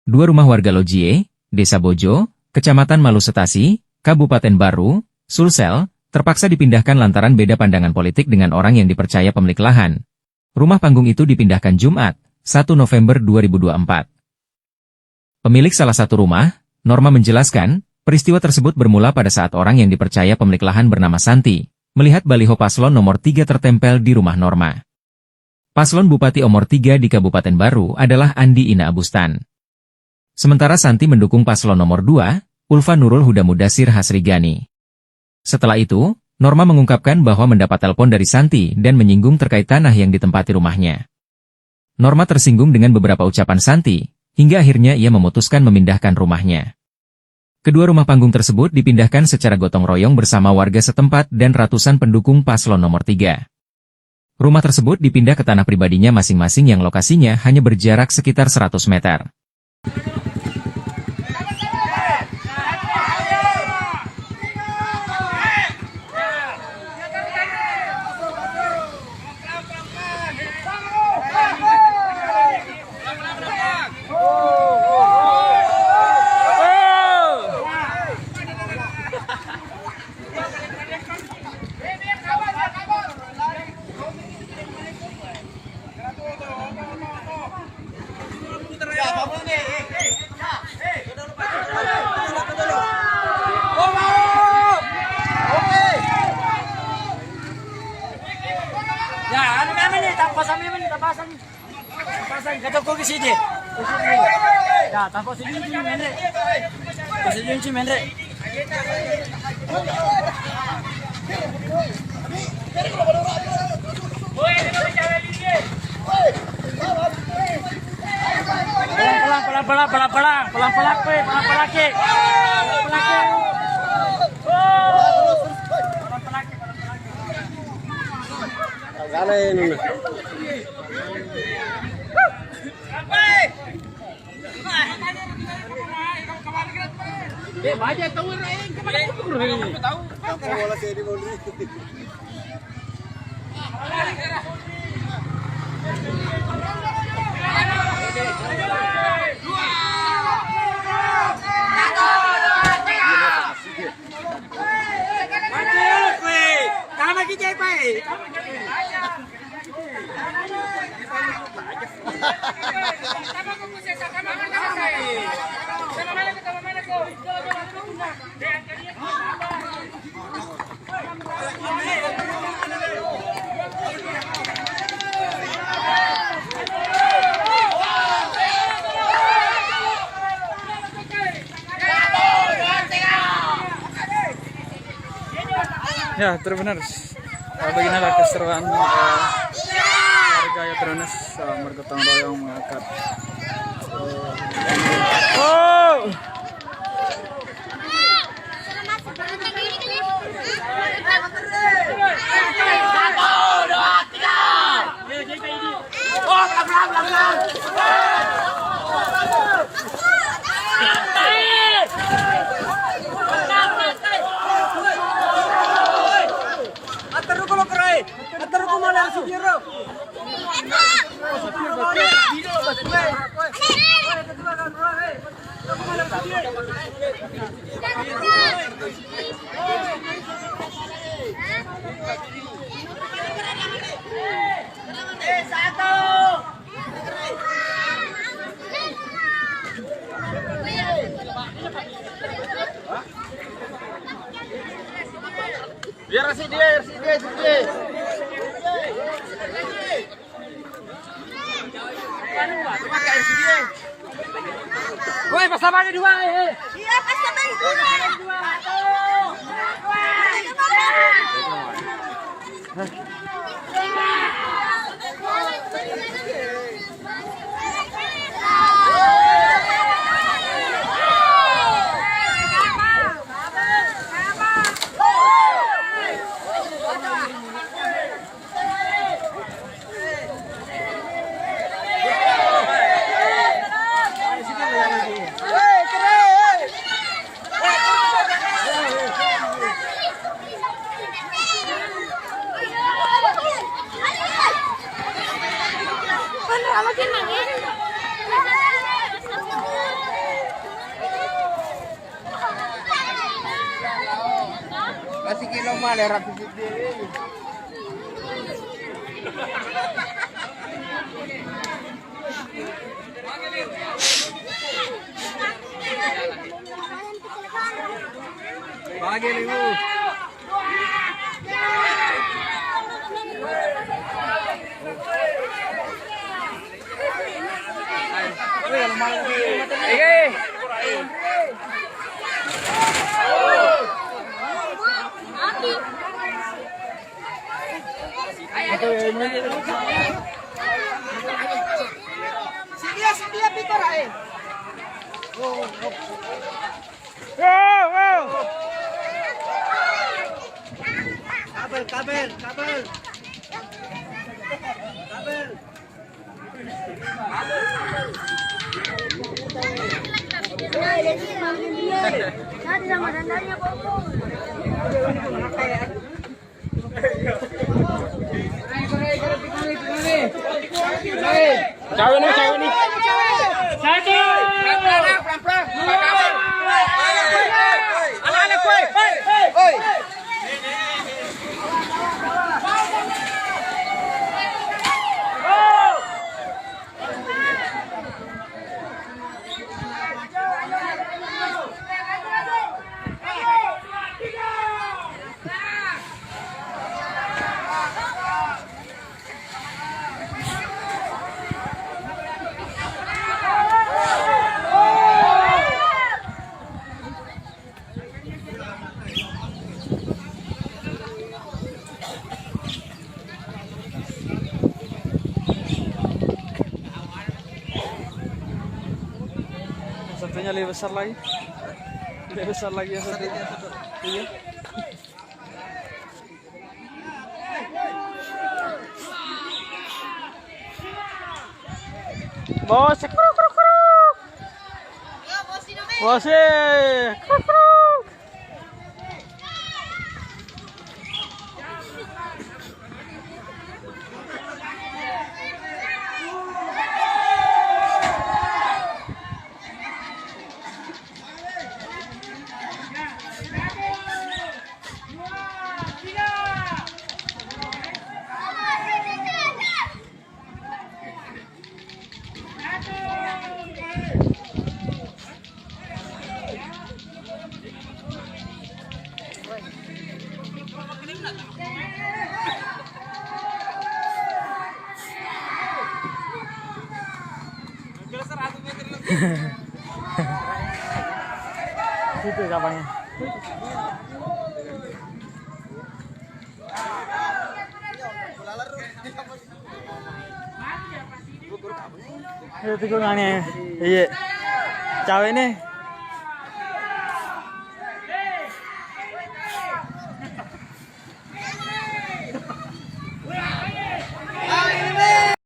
Dua rumah warga Lojie, Desa Bojo, Kecamatan Malusetasi, Kabupaten Baru, Sulsel, terpaksa dipindahkan lantaran beda pandangan politik dengan orang yang dipercaya pemilik lahan. Rumah panggung itu dipindahkan Jumat, 1 November 2024. Pemilik salah satu rumah, Norma menjelaskan, peristiwa tersebut bermula pada saat orang yang dipercaya pemilik lahan bernama Santi, melihat baliho paslon nomor 3 tertempel di rumah Norma. Paslon Bupati nomor 3 di Kabupaten Baru adalah Andi Ina Abustan. Sementara Santi mendukung paslon nomor 2, Ulfa Nurul Huda Mudasir Hasrigani. Setelah itu, Norma mengungkapkan bahwa mendapat telepon dari Santi dan menyinggung terkait tanah yang ditempati rumahnya. Norma tersinggung dengan beberapa ucapan Santi, hingga akhirnya ia memutuskan memindahkan rumahnya. Kedua rumah panggung tersebut dipindahkan secara gotong royong bersama warga setempat dan ratusan pendukung paslon nomor 3. Rumah tersebut dipindah ke tanah pribadinya masing-masing yang lokasinya hanya berjarak sekitar 100 meter. Ya, ano namin eh, tapasan namin, tapasan. Tapasan, kata ko kasi di. Ya, tapos yun si Mendre. Kasi yun si Mendre. Ya, terbenar. Beginilah keseruan warga Yatronas bergotong royong mengangkat. Biar si dia. Woi, pasamannya dua. Iya, pasamannya dua. malah rapi dia. Bagi limu. Sedia pikir aja. Kabel. Cawe nih. Satu. Pelan-pelan. Anak-anak kue. Oi. Satunya lebih besar lagi. Lebih besar lagi yang satu. Iya. Bos, kruk. Bos, kruk. Situ kapalnya. Itu tikungannya. Iya. Cawe nih.